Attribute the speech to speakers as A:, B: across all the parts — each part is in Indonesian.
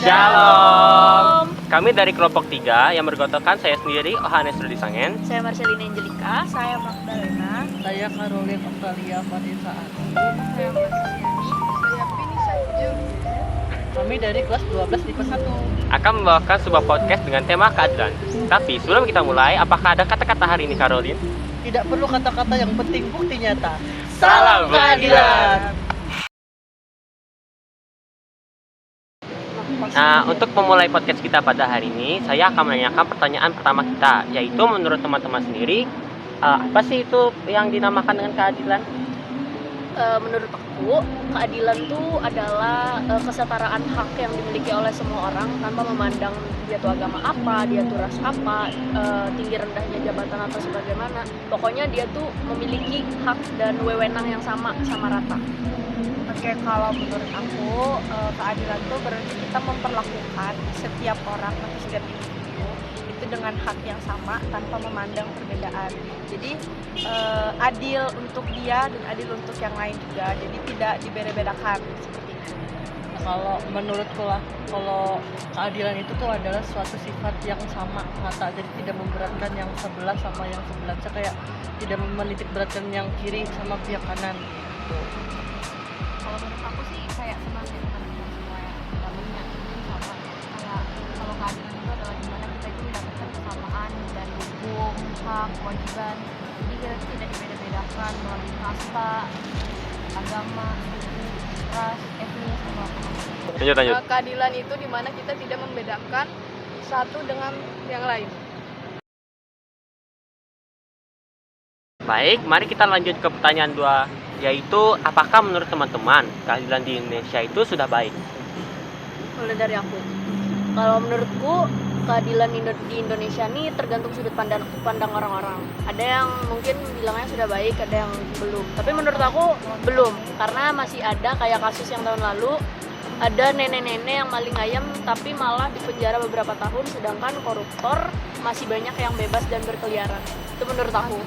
A: Shalom. Kami dari kelompok 3 yang bergotokan saya sendiri, Ohanes Rudi Sangen.
B: Saya Marcelina Angelika.
C: Saya Magdalena.
D: Saya Caroline Octalia Vanessa Ati.
C: Saya Marciani. Saya Pinisa Juliet.
D: Kami dari kelas 12 tipe 1.
A: Akan membawakan sebuah podcast dengan tema keadilan. Tapi sebelum kita mulai, apakah ada kata-kata hari ini, Caroline?
D: Tidak perlu kata-kata, yang penting bukti nyata.
A: Salam keadilan. Nah, untuk memulai podcast kita pada hari ini, saya akan menanyakan pertanyaan pertama kita, yaitu menurut teman-teman sendiri, apa sih itu yang dinamakan dengan keadilan?
B: Menurut aku, keadilan itu adalah kesetaraan hak yang dimiliki oleh semua orang tanpa memandang dia tuh agama apa, dia tuh ras apa, tinggi rendahnya jabatan atau sebagaimana. Pokoknya dia tuh memiliki hak dan wewenang yang sama rata.
C: Oke, kalau menurut aku keadilan itu berarti kita memperlakukan setiap orang atau setiap individu itu dengan hak yang sama tanpa memandang perbedaan. Jadi adil untuk dia dan adil untuk yang lain juga. Jadi tidak dibeda-bedakan seperti itu.
D: Nah, kalau menurutku lah, kalau keadilan itu tuh adalah suatu sifat yang sama rata, jadi tidak memberatkan yang sebelah sama yang sebelah. Saya kayak tidak menitik beratkan yang kiri sama pihak kanan gitu.
E: Kalau menurut aku sih kayak semangat kita semua ya, dalamnya itu sama. Kayak kalau keadilan itu adalah dimana kita itu mendapatkan kesamaan dan hukum, hak, kewajiban. Jadi kita itu tidak dibeda-bedakan melalui kasta, agama, suku, ras, etnis, atau apa.
A: Lanjut.
C: Keadilan itu dimana kita tidak membedakan satu dengan yang lain.
A: Baik, mari kita lanjut ke pertanyaan 2, yaitu apakah menurut teman-teman keadilan di Indonesia itu sudah baik?
B: Mulai dari aku. Kalau menurutku, keadilan di Indonesia ini tergantung sudut pandang orang-orang. Ada yang mungkin bilangnya sudah baik, ada yang belum. Tapi menurut aku belum, karena masih ada kayak kasus yang tahun lalu, ada nenek-nenek yang maling ayam tapi malah dipenjara beberapa tahun, sedangkan koruptor masih banyak yang bebas dan berkeliaran. Itu menurut aku.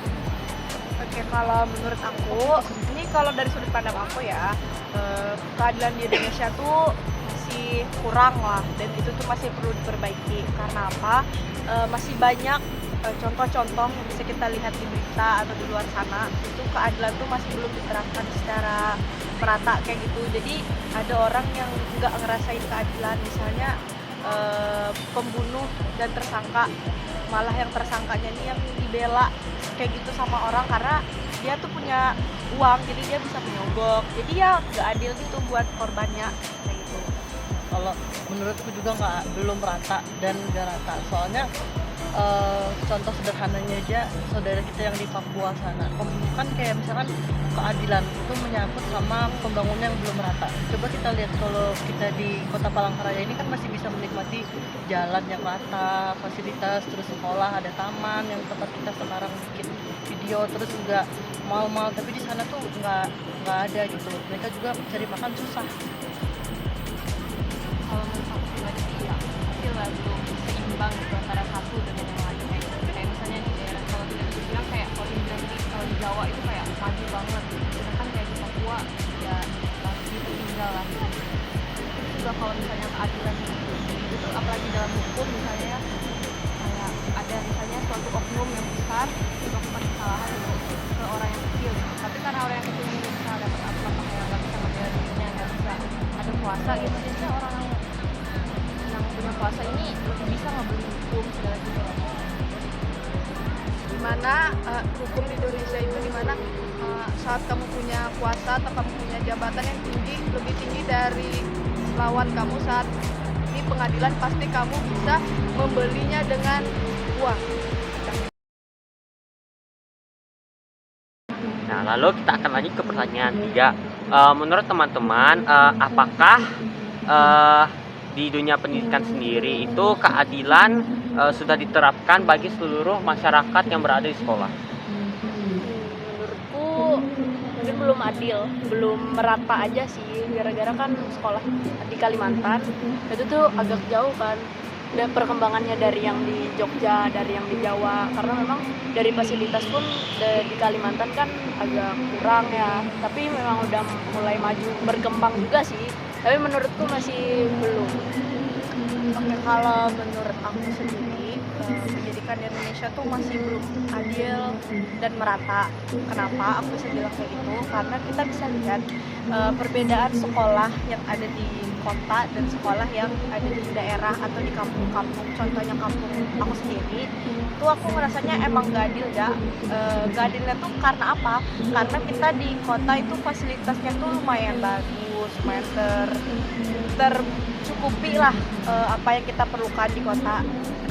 C: Oke, kalau menurut aku, ini kalau dari sudut pandang aku ya, keadilan di Indonesia tuh masih kurang lah, dan itu tuh masih perlu diperbaiki. Karena apa? Masih banyak contoh-contoh yang bisa kita lihat di berita atau di luar sana, itu keadilan tuh masih belum diterapkan secara merata kayak gitu. Jadi ada orang yang nggak ngerasain keadilan, misalnya pembunuh dan tersangka, malah yang tersangkanya ini yang dibela kayak gitu sama orang karena dia tuh punya uang, jadi dia bisa menyogok. Jadi ya nggak adil gitu buat korbannya kayak gitu.
D: Kalau menurutku juga belum rata dan gak rata. Soalnya contoh sederhananya aja, saudara kita yang di Papua sana, kan kayak misalkan keadilan itu menyangkut sama pembangunan yang belum rata. Coba kita lihat kalau kita di Kota Palangkaraya ini kan masih bisa menikmati jalan yang rata, fasilitas, terus sekolah, ada taman yang tempat kita sekarang bikin video, terus juga mal-mal. Tapi di sana tuh nggak ada gitu. Mereka juga cari makan susah.
E: Kalau menurut aku pribadi sih ya masih lah belum seimbang gitu antara satu dengan yang lain. Kayak misalnya di daerah, kalau kita bisa bilang kayak kalau di Jawa itu kayak maju banget, sedangkan kayak di Papua ya masih tertinggal lah. Terus juga kalau misalnya keadilan itu apalagi dalam hukum misalnya ya, kayak ada misalnya suatu oknum yang besar melakukan kesalahan ke orang yang kecil, tapi karena orang yang kecil ini bisa dapat apa kayak nggak bisa ngebayar duitnya, nggak bisa ada kuasa gitu, jadi orang yang punya kuasa ini lebih bisa ngebeli hukum segala gitu.
C: Dimana hukum di Indonesia itu dimana saat kamu punya kuasa atau kamu punya jabatan yang tinggi, lebih tinggi dari lawan kamu saat di pengadilan, pasti kamu bisa membelinya dengan uang.
A: Nah, lalu kita akan lanjut ke pertanyaan 3. Menurut teman-teman, apakah di dunia pendidikan sendiri itu keadilan sudah diterapkan bagi seluruh masyarakat yang berada di sekolah?
B: Menurutku mungkin belum adil, belum merata aja sih, gara-gara kan sekolah di Kalimantan itu tuh agak jauh kan, perkembangannya dari yang di Jogja, dari yang di Jawa, karena memang dari fasilitas pun di Kalimantan kan agak kurang ya, tapi memang udah mulai maju berkembang juga sih, tapi menurutku masih belum.
C: Oke, kalau menurut aku sendiri pendidikan di Indonesia tuh masih belum adil dan merata. Kenapa aku bisa bilang kayak gitu? Karena kita bisa lihat perbedaan sekolah yang ada di kota dan sekolah yang ada di daerah atau di kampung-kampung. Contohnya kampung aku sendiri, itu aku ngerasanya emang gak adil ya. Gak adilnya tuh karena apa? Karena kita di kota itu fasilitasnya tuh lumayan bagus, lumayan tercukupi lah apa yang kita perlukan di kota.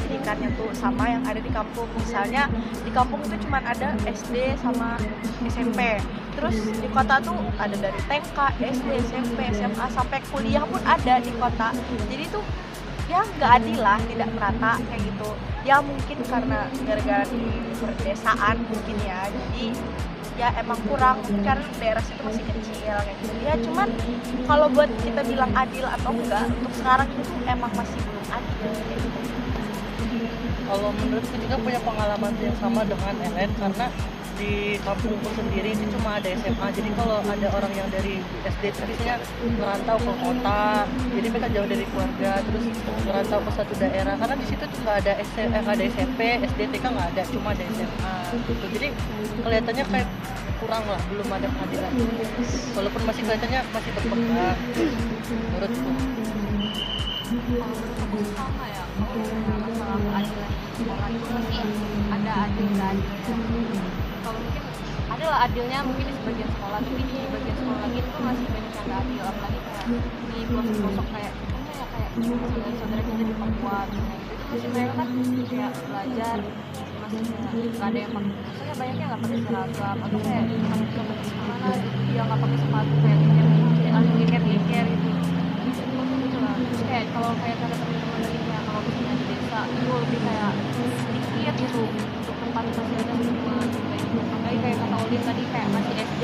C: Pendidikannya tuh sama yang ada di kampung. Misalnya di kampung itu cuma ada SD sama SMP. Terus di kota tuh ada dari TK, SD, SMP, SMA sampai kuliah pun ada di kota. Jadi tuh ya nggak adil lah, tidak merata kayak gitu. Ya mungkin karena gara-gara di perdesaan mungkin ya. Jadi ya emang kurang karena daerah situ masih kecil kayak gitu. Ya cuman kalau buat kita bilang adil atau enggak, untuk sekarang itu emang masih belum adil kayak gitu.
D: Kalau menurutku juga punya pengalaman yang sama dengan Ellen, karena di kampungku sendiri itu cuma ada SMA. Jadi kalau ada orang yang dari SD itu biasanya merantau ke kota, jadi mereka jauh dari keluarga, terus merantau ke satu daerah, karena di situ tuh nggak ada SMP, SD, TK nggak ada, cuma ada SMA gitu. Jadi kelihatannya kayak kurang lah, belum ada keadilan, walaupun masih kelihatannya masih berkembang menurutku.
E: Aku sama ya, kalau masalah keadilan di sekolah itu masih ada adil nggak adilnya. Kalau mungkin ada lah adilnya mungkin di sebagian sekolah, tapi di bagian sekolah lagi itu masih banyak yang nggak adil, apalagi kayak di pelosok-pelosok kayak contohnya ya kayak saudara-saudara kita di Papua misalnya, itu masih mereka kan kayak belajar masih nggak ada yang pakai, maksudnya banyaknya nggak pakai seragam atau kayak anak pakai mana gitu, dia nggak pakai sepatu kayak geker gitu. Terus kayak kalau kayak kata teman-teman lagi kayak kalau misalnya di desa itu lebih kayak sedikit gitu untuk tempat fasilitas semua gitu. Makanya kayak kata Olin tadi kayak masih SD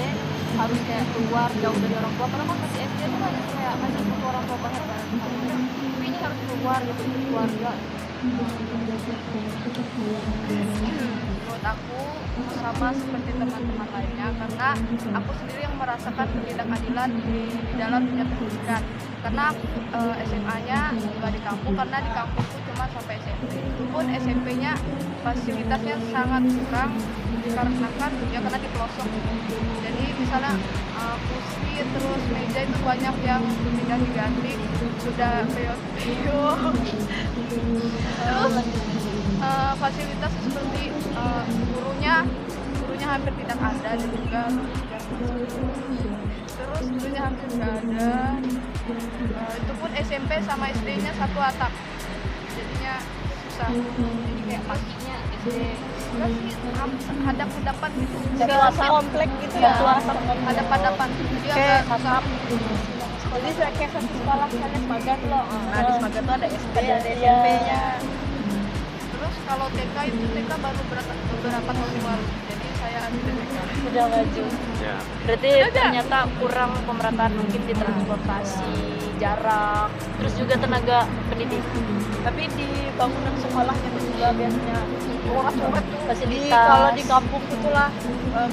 E: harus kayak keluar jauh dari orang tua, karena kan masih SD itu kan kayak masih butuh orang tua banget kan. Tapi ini harus keluar gitu ke keluarga.
C: Menurut aku sama seperti teman-teman lainnya, karena aku sendiri yang merasakan ketidakadilan di dalam dunia pendidikan. Karena SMA-nya nggak di kampung, karena di kampung itu cuma sampai SMP. Itu pun SMP-nya fasilitasnya sangat kurang dikarenakan ya karena di pelosok. Jadi misalnya kursi terus meja itu banyak yang tidak diganti, sudah period-period. Terus fasilitas seperti gurunya hampir tidak ada dan juga terus gurunya hampir tidak ada. Itu pun SMP sama SD-nya satu atap, jadinya susah.
E: Jadi kayak paginya SD
C: Enggak sih, hadap-hadapan gitu.
B: Satu
C: komplek gitu ya. Hadap-hadapan. Jadi agak susah.
B: Jadi kayak satu sekolah misalnya Semagan loh.
C: Nah, di Semagan tuh ada SD, ada SMP-nya. Terus kalau TK itu TK baru beberapa tahun yang lalu. Jadi saya tidak TK.
B: Udah maju.
A: Ya.
B: Berarti ternyata kurang pemerataan mungkin di transportasi, jarak, terus juga tenaga pendidik.
C: Tapi di bangunan sekolahnya itu juga biasanya coret-coret tuh.
B: Fasilitas.
C: Kalau di kampung itulah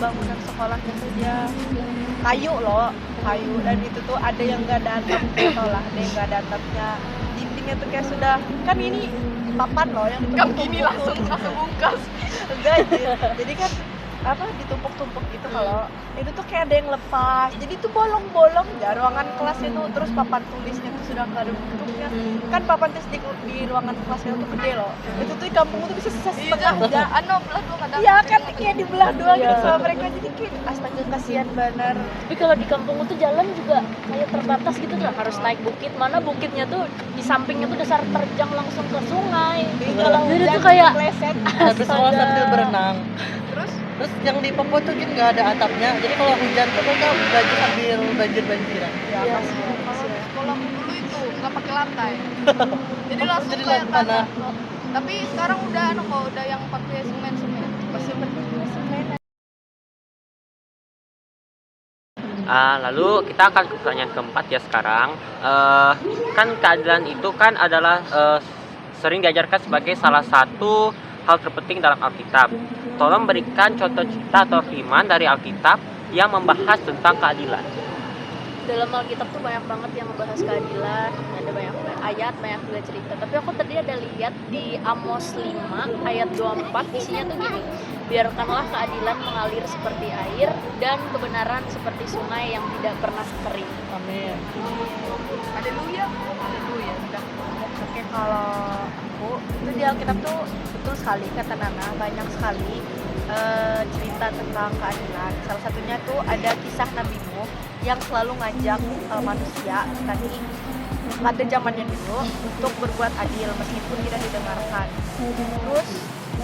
C: bangunan sekolahnya tuh dia kayu loh, kayu, dan itu tuh ada yang nggak ada atap, tau lah, ada yang nggak ada atapnya. Dindingnya tuh kayak sudah kan ini papan loh yang ditumpuk langsung bungkas. Enggak, jadi kan apa ditumpuk-tumpuk gitu. Kalau itu tuh kayak ada yang lepas, jadi tuh bolong-bolong ya ruangan kelasnya tuh. Terus papan tulisnya tuh sudah nggak ada bentuknya, kan papan tulis di ruangan kelasnya tuh gede loh. Itu tuh di kampung tuh bisa setengah aja, belah dua kadang. Iya kan kayak dibelah dua gitu sama mereka, jadi kayak astaga kasihan bener.
B: Tapi kalau di kampung itu jalan juga kayak terbatas gitu tuh, harus naik bukit. Mana bukitnya tuh di sampingnya tuh dasar terjang langsung ke sungai.
C: Kalau
B: Jadi
C: hujan
B: tuh kayak
C: kepleset.
D: Satu sekolah sambil berenang.
C: Terus
D: Yang di Papua tuh kan nggak ada atapnya, jadi kalau hujan tuh mereka belajar sambil banjir-banjiran.
C: ya kasihan. Kalau di sekolahku dulu itu nggak pakai lantai, jadi langsung
D: Jadi
C: kayak
D: tanah.
C: tanah. Tapi sekarang udah udah yang pakai semen. Masih pakai semen.
A: Lalu kita akan ke pertanyaan keempat ya sekarang. Kan keadilan itu kan adalah sering diajarkan sebagai salah satu hal terpenting dalam Alkitab. Tolong berikan contoh cerita atau firman dari Alkitab yang membahas tentang keadilan.
B: Dalam Alkitab tuh banyak banget yang membahas keadilan, ada banyak ayat, banyak juga cerita. Tapi aku tadi ada lihat di Amos 5 ayat 24, isinya tuh gini: biarkanlah keadilan mengalir seperti air dan kebenaran seperti sungai yang tidak pernah kering.
D: Amin.
C: Haleluya. Haleluya. Oke, kalau aku itu di Alkitab tuh betul sekali kata Nana, banyak sekali cerita tentang keadilan. Salah satunya tuh ada kisah Nabi Nuh yang selalu ngajak manusia tadi pada zamannya dulu untuk berbuat adil meskipun tidak didengarkan. Terus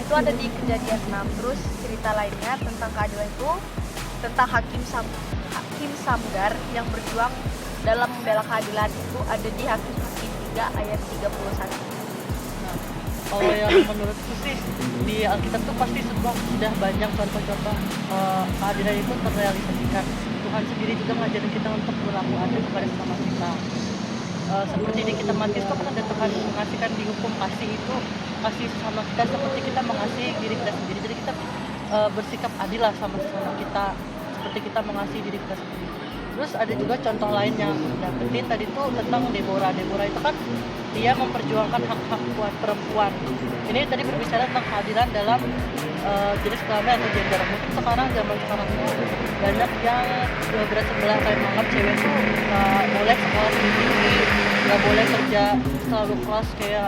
C: itu ada di Kejadian 6. Terus cerita lainnya tentang keadilan itu tentang Hakim Samgar yang berjuang dalam membela keadilan, itu ada di Hakim 3 ayat 31.
D: Kalau yang menurutku sih di Alkitab tuh pasti sudah banyak contoh-contoh keadilan itu terrealisasikan. Tuhan sendiri juga ngajarin kita untuk berlaku adil kepada sesama kita. Seperti di Kitab Matius itu kan ada Tuhan mengasihkan di hukum kasih itu, kasih sesama kita seperti kita mengasihi diri kita sendiri. Jadi kita bersikap adil lah sama sesama kita, seperti kita mengasihi diri kita sendiri. Terus ada juga contoh lain yang dapetin tadi tuh tentang Deborah. Deborah itu kan dia memperjuangkan hak-hak buat perempuan. Ini tadi berbicara tentang keadilan dalam jenis kelamin atau gender. Mungkin sekarang zaman sekarang itu banyak yang berat sebelah kayak menganggap cewek tuh nggak boleh sekolah tinggi, nggak boleh kerja terlalu keras, kayak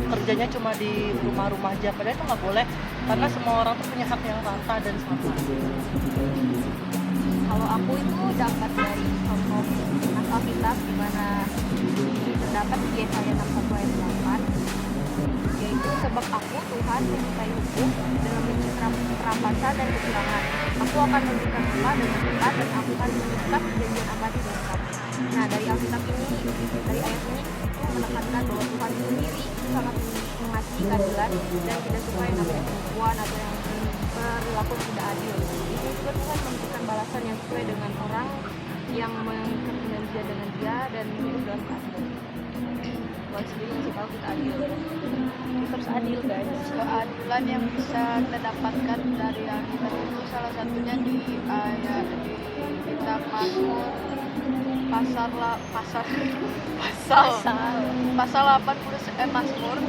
D: kerjanya cuma di rumah-rumah aja. Padahal itu nggak boleh, karena semua orang tuh punya hak yang rata dan sama.
E: Kalau aku itu dapat dari contoh Alkitab di mana terdapat di Yesaya 61 ayat 8, yaitu sebab aku Tuhan menyukai hukum dalam mencipta perampasan dan kecurangan. Aku akan memberikan rumah dengan tepat dan aku akan mengikat perjanjian abadi dengan kamu. Nah, dari Alkitab ini, dari ayat ini itu menekankan bahwa Tuhan sendiri sangat mengasihi keadilan dan tidak suka yang namanya penipuan atau yang perilaku tidak adil. Ini juga Tuhan memberikan balasan yang sesuai dengan orang yang mengikat perjanjian dengan dia dan hidup dalam keadilan. Tuhan sendiri ngasih tahu kita adil. Kita harus adil, guys.
C: Keadilan yang bisa kita dapatkan dari Alkitab itu salah satunya di kitab Mazmur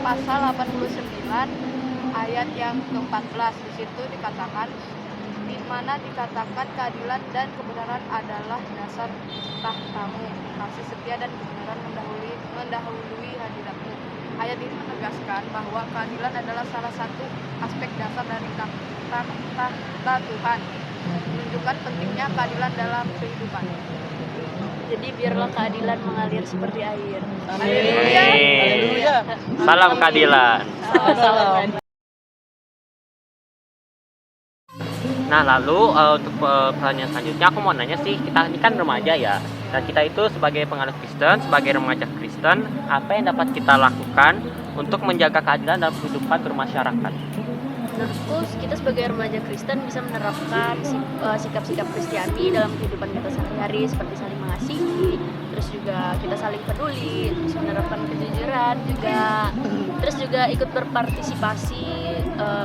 C: pasal 89 ayat yang ke-14. Di situ dikatakan, di mana dikatakan keadilan dan kebenaran adalah dasar tahtamu, kasih setia dan kebenaran mendahului hadiratmu. Ayat ini menegaskan bahwa keadilan adalah salah satu aspek dasar dari tahta Tuhan, menunjukkan pentingnya keadilan dalam kehidupan.
B: Jadi biarlah keadilan mengalir seperti air.
A: Haleluya. Salam keadilan.
D: Salam.
A: Nah, lalu untuk pertanyaan selanjutnya aku mau nanya sih, kita ini kan remaja ya, dan kita itu sebagai penganut Kristen, sebagai remaja Kristen, apa yang dapat kita lakukan untuk menjaga keadilan dalam kehidupan bermasyarakat?
B: Menurutku kita sebagai remaja Kristen bisa menerapkan sikap-sikap Kristiani dalam kehidupan kita sehari-hari, seperti saling mengasihi, terus juga kita saling peduli, terus menerapkan kejujuran juga, terus juga ikut berpartisipasi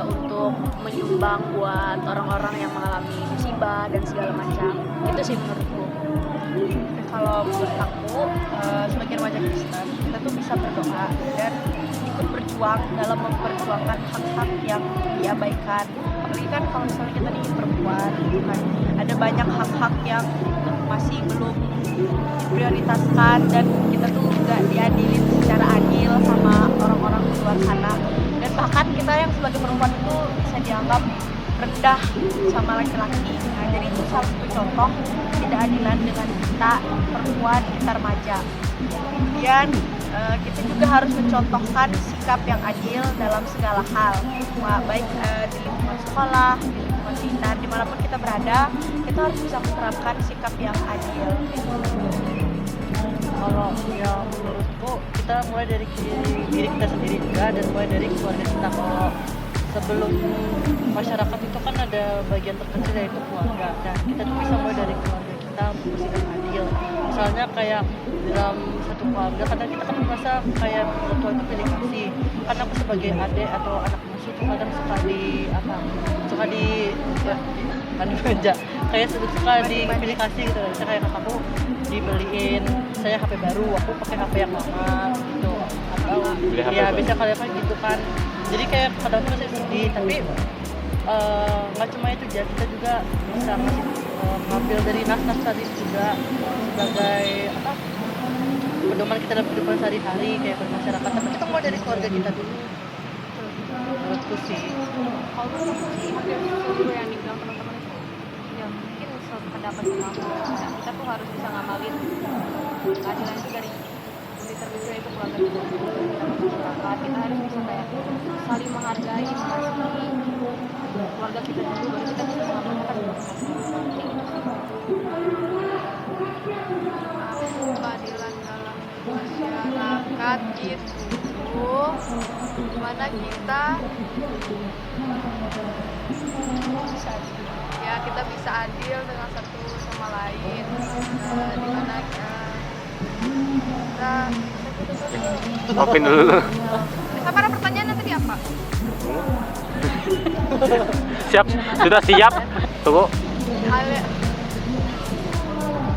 B: untuk menyumbang buat orang-orang yang mengalami musibah dan segala macam. Itu sih menurutku.
C: Kalau menurut aku sebagai remaja Kristen, kita tuh bisa berdoa dan ikut berjuang dalam memperjuangkan hak-hak yang diabaikan. Apalagi kan kalau misalnya kita nih perempuan, kan ada banyak hak-hak yang masih belum diprioritaskan dan kita tuh nggak diadilin secara adil sama orang-orang di luar sana. Dan bahkan kita yang sebagai perempuan itu bisa dianggap rendah sama laki-laki. Nah, jadi itu salah satu contoh ketidakadilan dengan kita perempuan, kita remaja. Kemudian kita juga harus mencontohkan sikap yang adil dalam segala hal, baik di lingkungan sekolah, di lingkungan sekitar, dimanapun kita berada, kita harus bisa menerapkan sikap yang adil.
D: Kalau yang menurutku kita mulai dari diri kita sendiri juga, dan mulai dari keluarga kita. Kalau sebelum masyarakat itu kan ada bagian terkecil yaitu keluarga, dan kita tuh bisa mulai dari keluarga kita untuk bersikap adil. misalnya kayak dalam satu keluarga kadang kita kan merasa kayak orang tua itu pilih kasih. Karena aku sebagai adik atau anak bungsu tuh kadang suka di ya, bukan dimanja, kayak suka dipilih kasih gitu. Misalnya kayak kakakku dibeliin saya HP baru, aku pakai HP yang lama gitu, atau
A: Beli HP
D: ya
A: baru.
D: bisa kalian kan gitu kan. Jadi kayak kadang tuh masih sedih, tapi nggak cuma itu aja, kita juga bisa ngambil dari nas-nas tadi juga sebagai apa, pedoman kita dalam kehidupan sehari-hari kayak bermasyarakat. Tapi kita mulai dari keluarga kita dulu, menurutku sih.
E: Kalau menurut aku sih hampir seluruh yang dibilang teman-teman itu ya mungkin sependapat sama aku. Nah, kita tuh harus bisa ngamalin keadilan itu dari terbesar itu keluarga kita dulu, kita ke masyarakat. Kita harus bisa kayak saling menghargai, mengasihi keluarga kita dulu, baru kita bisa mengamalkan
C: Keadilan dalam masyarakat itu dimana kita kita bisa adil dengan satu sama lain, dimana kita
A: Opin dulu.
C: sama ada pertanyaan tadi apa?
A: Siap, sudah siap. Tunggu.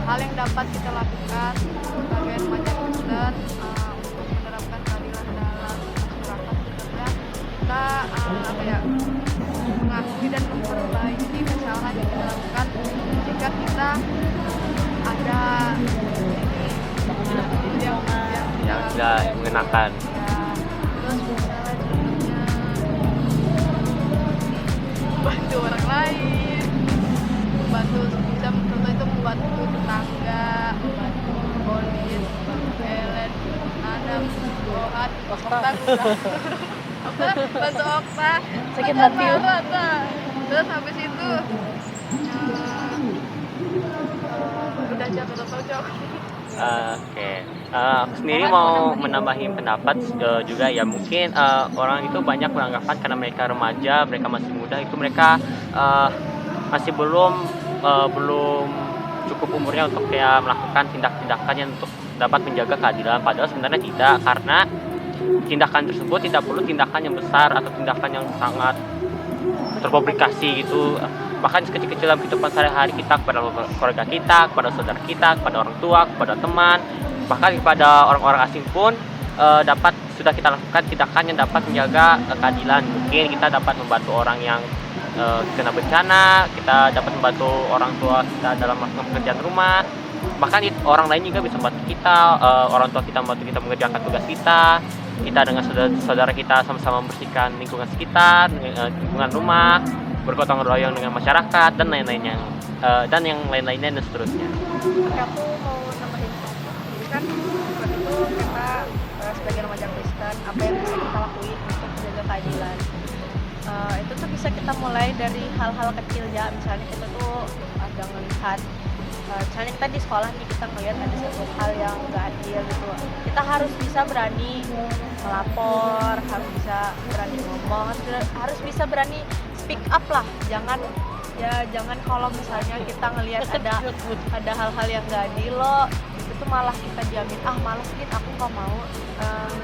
C: Hal yang dapat kita lakukan sebagai remaja Kristen untuk menerapkan keadilan dalam masyarakat, sebenarnya kita mengakui dan memperbaiki kesalahan yang kita lakukan jika kita ada yang
A: Tidak mengenakan.
C: terus misalnya contohnya bantu orang lain, membantu bisa contoh itu membantu tetangga, membantu polis, membantu Ellen, nanam Okta, bantu Okta,
B: Sakit hati.
C: terus habis itu udah jatuh jauh.
A: Oke. Aku sendiri mau menambahin pendapat juga ya, mungkin orang itu banyak beranggapan karena mereka remaja, mereka masih muda, itu mereka masih belum cukup umurnya untuk kayak melakukan tindakan yang untuk dapat menjaga keadilan. Padahal sebenarnya tidak, karena tindakan tersebut tidak perlu tindakan yang besar atau tindakan yang sangat terpublikasi gitu. Bahkan kecil-kecil dalam kehidupan sehari-hari kita, kepada keluarga kita, kepada saudara kita, kepada orang tua, kepada teman, bahkan kepada orang-orang asing pun sudah kita lakukan tindakan yang dapat menjaga keadilan. Mungkin kita dapat membantu orang yang kena bencana, kita dapat membantu orang tua kita dalam melakukan pekerjaan rumah, bahkan orang lain juga bisa membantu kita, orang tua kita membantu kita mengerjakan tugas kita dengan saudara kita sama-sama membersihkan lingkungan sekitar, lingkungan rumah, bergotong royong dengan masyarakat dan lain-lainnya, dan yang lain-lainnya dan seterusnya.
C: Tapi aku mau nambahin satu. Jadi kan waktu itu kita sebagai remaja Kristen, apa yang bisa kita lakuin untuk menjaga keadilan? Itu tuh bisa kita mulai dari hal-hal kecil ya. Misalnya kita tuh ada ngelihat, misalnya kita di sekolah nih, kita ngelihat ada satu hal yang nggak adil gitu. Kita harus bisa berani melapor, harus bisa berani ngomong, harus bisa berani speak up lah. Jangan kalau misalnya kita ngelihat ada hal-hal yang nggak adil loh, itu malah kita diamin, malas gitu, aku nggak mau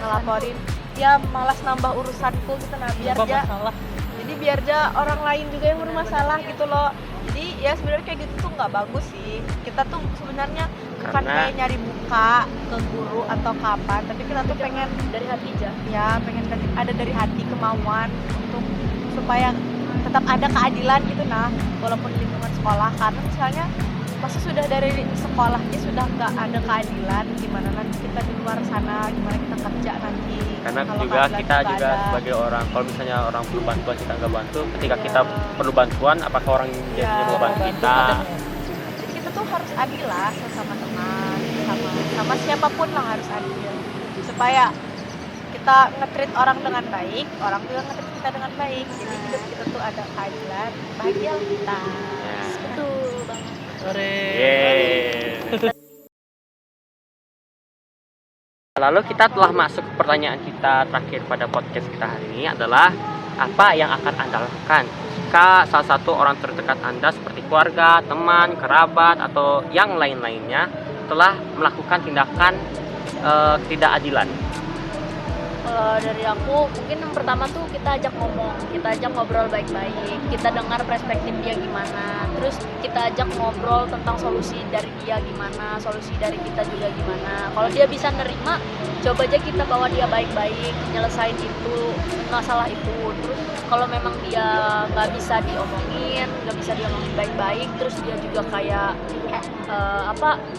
C: ngelaporin, ya malas nambah urusanku gitu. Nah biar aja orang lain juga yang bermasalah gitu loh. Jadi ya sebenarnya kayak gitu tuh nggak bagus sih. Kita tuh sebenarnya bukan kayak nyari muka ke guru atau kapan, tapi kita tuh pengen dari hati aja. Ya pengen ada dari hati, kemauan untuk supaya tetap ada keadilan gitu. Nah walaupun lingkungan sekolah, karena misalnya masa sudah dari sekolahnya sudah nggak ada keadilan, gimana nanti kita di luar sana, gimana kita kerja nanti.
A: Karena
C: kalau
A: juga kita
C: juga
A: juga
C: ada.
A: sebagai orang, kalau misalnya orang perlu bantuan kita nggak bantu, ketika kita perlu bantuan, apakah orang jadinya mau bantu kita?
C: Jadi kita tuh harus adil lah sama teman, sama siapapun lah harus adil, supaya kita nge-treat orang dengan baik, orang juga nge-treat kita dengan baik. Jadi hidup kita tuh ada keadilan, bahagia kita.
A: Ya.
B: Betul banget.
A: Yeay. Lalu kita telah masuk ke pertanyaan kita terakhir pada podcast kita hari ini, adalah apa yang akan Anda lakukan jika salah satu orang terdekat Anda seperti keluarga, teman, kerabat, atau yang lain-lainnya setelah melakukan tindakan ketidakadilan?
B: Kalau dari aku, mungkin yang pertama tuh kita ajak ngomong, kita ajak ngobrol baik-baik, kita dengar perspektif dia gimana, terus kita ajak ngobrol tentang solusi dari dia gimana, solusi dari kita juga gimana. Kalau dia bisa nerima, coba aja kita bawa dia baik-baik, nyelesain itu masalah itu. Terus kalau memang dia nggak bisa diomongin baik-baik, terus dia juga kayak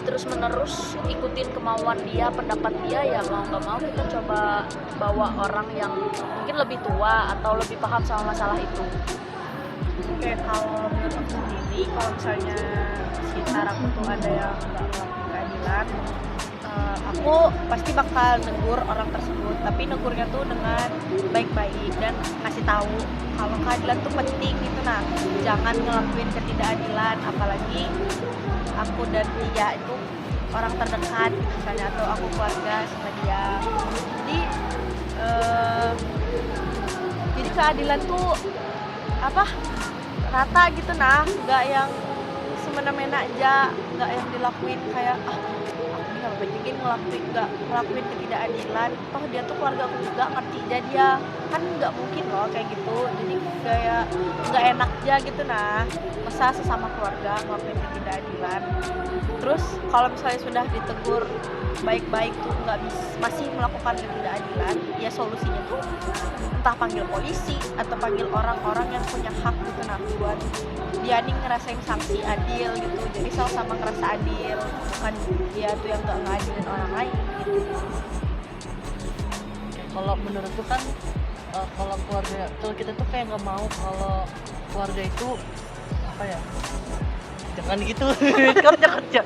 B: terus menerus ikutin kemauan dia, pendapat dia, ya mau nggak mau kita coba bawa orang yang mungkin lebih tua atau lebih paham sama masalah itu.
C: Oke, kalau menurut aku sendiri, kalau misalnya sekitar aku tuh ada yang nggak melakukan keadilan, aku pasti bakal negur orang tersebut, tapi negurnya tuh dengan baik-baik dan ngasih tahu kalau keadilan tuh penting gitu. Nah, jangan ngelakuin ketidakadilan, apalagi aku dan dia itu orang terdekat misalnya, atau aku keluarga sama dia. Jadi keadilan tuh rata gitu, nah nggak yang semena-mena aja, nggak yang dilakuin kayak aku nggak pentingin ngelakuin ketidakadilan, toh dia tuh keluarga aku juga, ngerti aja dia, kan nggak mungkin loh kayak gitu. Jadi kayak nggak enak aja gitu, nah masa sesama keluarga ngelakuin ketidakadilan. Terus kalau misalnya sudah ditegur baik-baik tuh masih melakukan ketidakadilan, ya solusinya tuh entah panggil polisi atau panggil orang-orang yang punya hak gitu, nah buat dia nih ngerasain sanksi adil gitu, jadi sama-sama ngerasa adil, bukan dia tuh yang nggak ngadilin orang lain gitu.
D: Kalau menurutku kan kalau keluarga, kalau kita tuh kayak nggak mau kalau keluarga itu jangan gitu kerja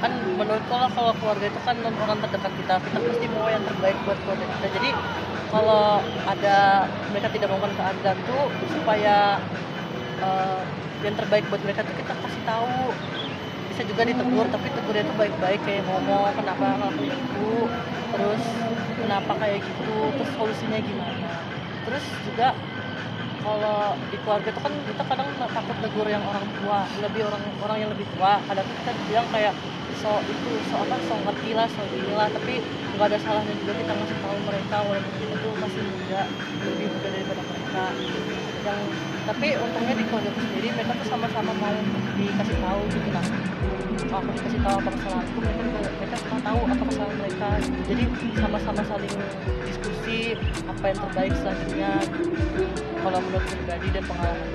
D: kan menurutku lah, kalau keluarga itu kan orang terdekat kita pasti mau yang terbaik buat keluarga kita. Jadi kalau ada mereka tidak melakukan keadilan tuh, supaya yang terbaik buat mereka tuh kita kasih tahu, bisa juga ditegur, tapi tegurnya tuh baik-baik, kayak ngomong kenapa ngelakuin itu, terus kenapa kayak gitu, terus solusinya gimana. Terus juga kalau di keluarga itu kan kita kadang takut negur yang orang tua, orang yang lebih tua. Kadang kita bilang kayak so ngerti lah, so inilah, tapi nggak ada salahnya juga kita ngasih tahu mereka walaupun kita tuh masih lebih muda daripada mereka. Tapi untungnya di keluarga sendiri mereka tuh sama-sama mau dikasih tahu gitu. Nah, kalau aku dikasih tahu apa kesalahanku, mereka semua tahu apa kesalahan mereka gitu. Jadi sama-sama saling diskusi apa yang terbaik selanjutnya gitu. Kalau menurut pribadi dan pengalaman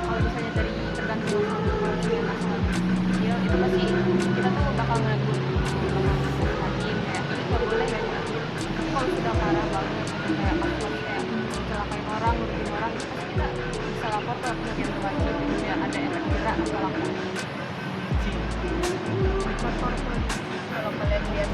E: Kalau misalnya dari tergantung dengan masalah dia itu pasti kita tuh bakal ngelakuin hakim kayak ini nggak boleh ya, tapi kalau sudah parah banget kayak kayak mencelakai orang, ngerugiin orang, itu pasti kita bisa lapor ke pihak yang berwajib, ya ada efek jerak atau lapor.
B: Kalau kalian lihat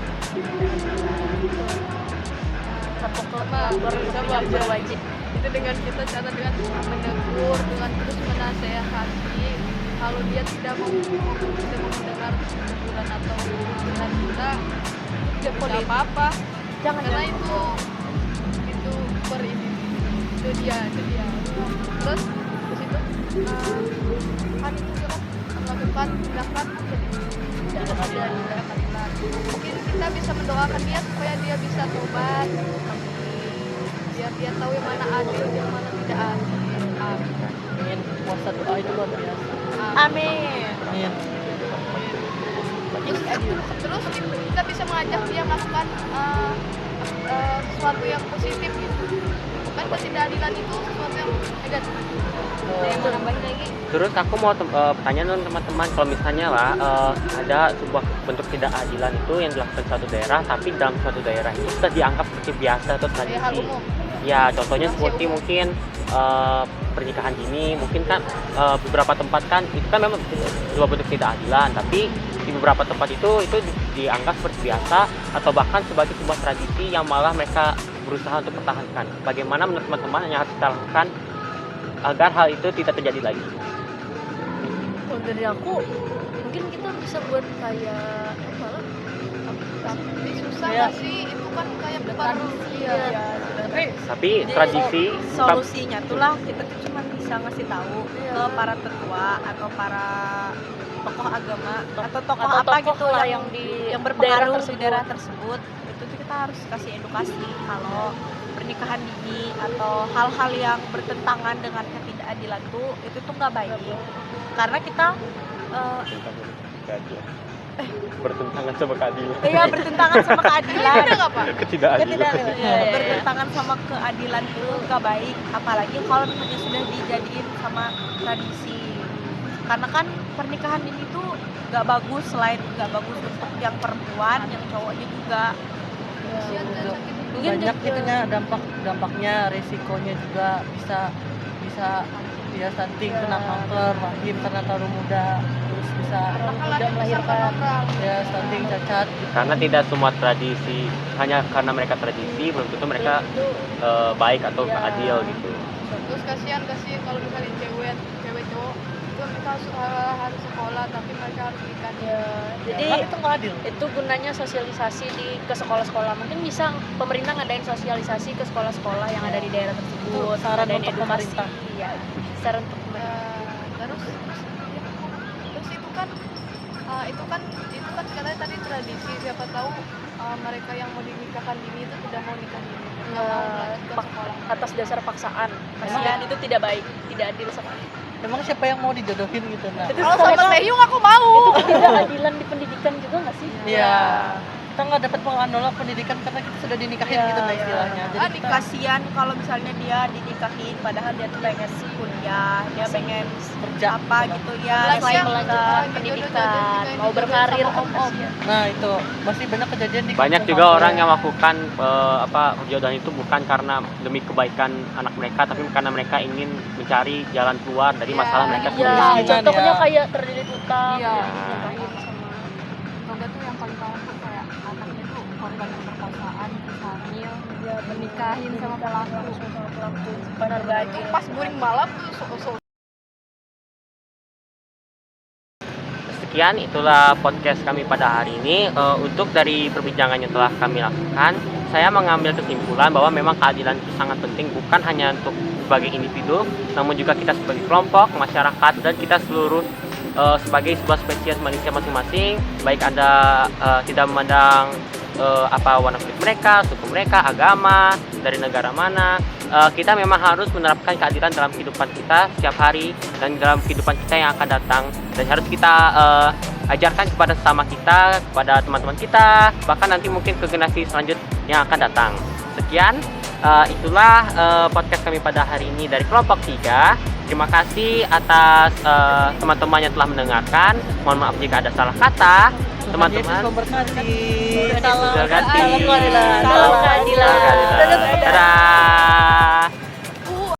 B: lapor yang berwajib
C: Itu dengan kita cara dengan menegur, dengan terus menasehati. Kalau dia tidak mau mendengar teguran atau nasihat kita, tidak apa-apa. Karena itu per ini itu dia. Terus di situ kan itu juga melakukan tindakan ketidakadilan. Mungkin kita bisa mendoakan dia supaya dia bisa tobat, biar dia tahu yang mana adil, yang mana tidak adil.
D: Amin. Puasa doa itu luar biasa.
C: Amin.
D: Amin.
C: Terus kita bisa mengajak dia melakukan sesuatu yang positif gitu. Bukan ketidakadilan itu sesuatu yang negatif.
E: Ada yang mau nambahin lagi?
A: Terus aku mau pertanyaan teman-teman, kalau misalnya lah ada sebuah bentuk ketidakadilan itu yang dilakukan suatu daerah, tapi dalam suatu daerah itu sudah dianggap seperti biasa atau
C: Hal
A: tradisi.
C: umum.
A: Ya, contohnya seperti mungkin pernikahan dini, mungkin kan beberapa tempat kan itu kan memang sebuah bentuk ketidakadilan, tapi di beberapa tempat itu dianggap seperti biasa atau bahkan sebagai sebuah tradisi yang malah mereka berusaha untuk pertahankan. Bagaimana menurut teman-teman yang harus kita lakukan agar hal itu tidak terjadi lagi?
B: Kalau dari aku, mungkin kita bisa buat kayak
C: Tapi susah
D: Kayak-
C: nggak sih? Itu kan kayak
B: tradisi ya.
A: Tapi
B: Jadi,
A: tradisi bukan-
C: solusinya tuh lah kita tuh cuma bisa bisa ngasih tahu ke para tetua atau para tokoh agama atau tokoh
B: Atau
C: apa
B: tokoh
C: gitu
B: lah
C: yang
B: di
C: berpengaruh
B: daerah
C: di daerah tersebut. Itu tuh kita harus kasih edukasi kalau pernikahan dini atau hal-hal yang bertentangan dengan ketidakadilan tuh itu tuh nggak baik. Karena kita
A: bertentangan sama keadilan.
C: iya bertentangan sama keadilan.
A: Ketidakadilan.
C: Bertentangan sama keadilan itu nggak baik, apalagi kalau misalnya sudah dijadiin sama tradisi. Karena kan pernikahan ini tuh nggak bagus, selain nggak bagus untuk yang perempuan, yang cowoknya juga.
D: Banyak itunya dampaknya, resikonya juga bisa ya stunting, kena kanker rahim karena terlalu muda, terus bisa
C: Mudah melahirkan.
D: ya stunting, cacat.
A: Karena tidak semua tradisi, hanya karena mereka tradisi belum tentu mereka baik atau adil gitu.
E: Terus kasihan kalau misalnya cewek cowok itu mereka harus sekolah tapi mereka harus nikah.
B: Jadi
D: Kan itu nggak adil.
B: itu gunanya sosialisasi ke sekolah-sekolah. Mungkin bisa pemerintah ngadain sosialisasi ke sekolah-sekolah yang ada di daerah tersebut.
D: Itu saran
B: ngadain
D: untuk pemerintah.
B: Iya, saran untuk pemerintah.
E: Terus itu kan katanya tadi tradisi, siapa tahu mereka yang mau dinikahkan dini itu tidak mau nikah dini, nggak mau lanjut ke sekolah.
B: Atas dasar paksaan. Kasihan itu tidak baik, tidak adil sama.
D: Emang siapa yang mau dijodohin gitu nah?
C: Kalau sama Taeyong aku mau.
B: Itu ketidakadilan di pendidikan juga nggak sih?
D: Iya. Kita nggak dapat menolak pendidikan karena kita sudah dinikahin gitu nah istilahnya. Jadi kita
C: Kasihan kalau misalnya dia dinikahin padahal dia tuh pengen kuliah, dia pengen
D: kerja
C: apa gitu ya,
B: Selain
C: selain
B: melanjutkan pendidikan, mau berkarir,
D: Nah itu masih banyak kejadian di
A: Banyak
D: kampung
A: juga
D: aku.
A: orang yang melakukan perjodohan itu bukan karena demi kebaikan anak mereka, tapi karena mereka ingin mencari jalan keluar dari masalah mereka
B: Iya,
A: sendiri.
B: contohnya
D: ya.
B: kayak terlilit utang,
E: Iya.
B: nikahin sama
E: Toga tuh yang paling parah tuh kayak anaknya tuh korban pemerkosaan, terus hamil, menikahin sama pelaku.
B: benar banget.
E: Itu pas guring malam tuh
A: Sekian itulah podcast kami pada hari ini. Untuk dari perbincangan yang telah kami lakukan, saya mengambil kesimpulan bahwa memang keadilan itu sangat penting, bukan hanya untuk sebagai individu, namun juga kita sebagai kelompok, masyarakat, dan kita seluruh sebagai sebuah spesies manusia masing-masing. Baik Anda tidak memandang apa warna kulit mereka, suku mereka, agama, dari negara mana, kita memang harus menerapkan keadilan dalam kehidupan kita setiap hari dan dalam kehidupan kita yang akan datang, dan harus kita ajarkan kepada sesama kita, kepada teman-teman kita, bahkan nanti mungkin ke generasi selanjutnya yang akan datang. Sekian, itulah podcast kami pada hari ini dari kelompok 3. Terima kasih atas teman-teman yang telah mendengarkan. Mohon maaf jika ada salah kata. Teman-teman,
D: memberkati.
A: Salam
D: Salam keadilan.
B: Salam keadilan.
A: Dadah.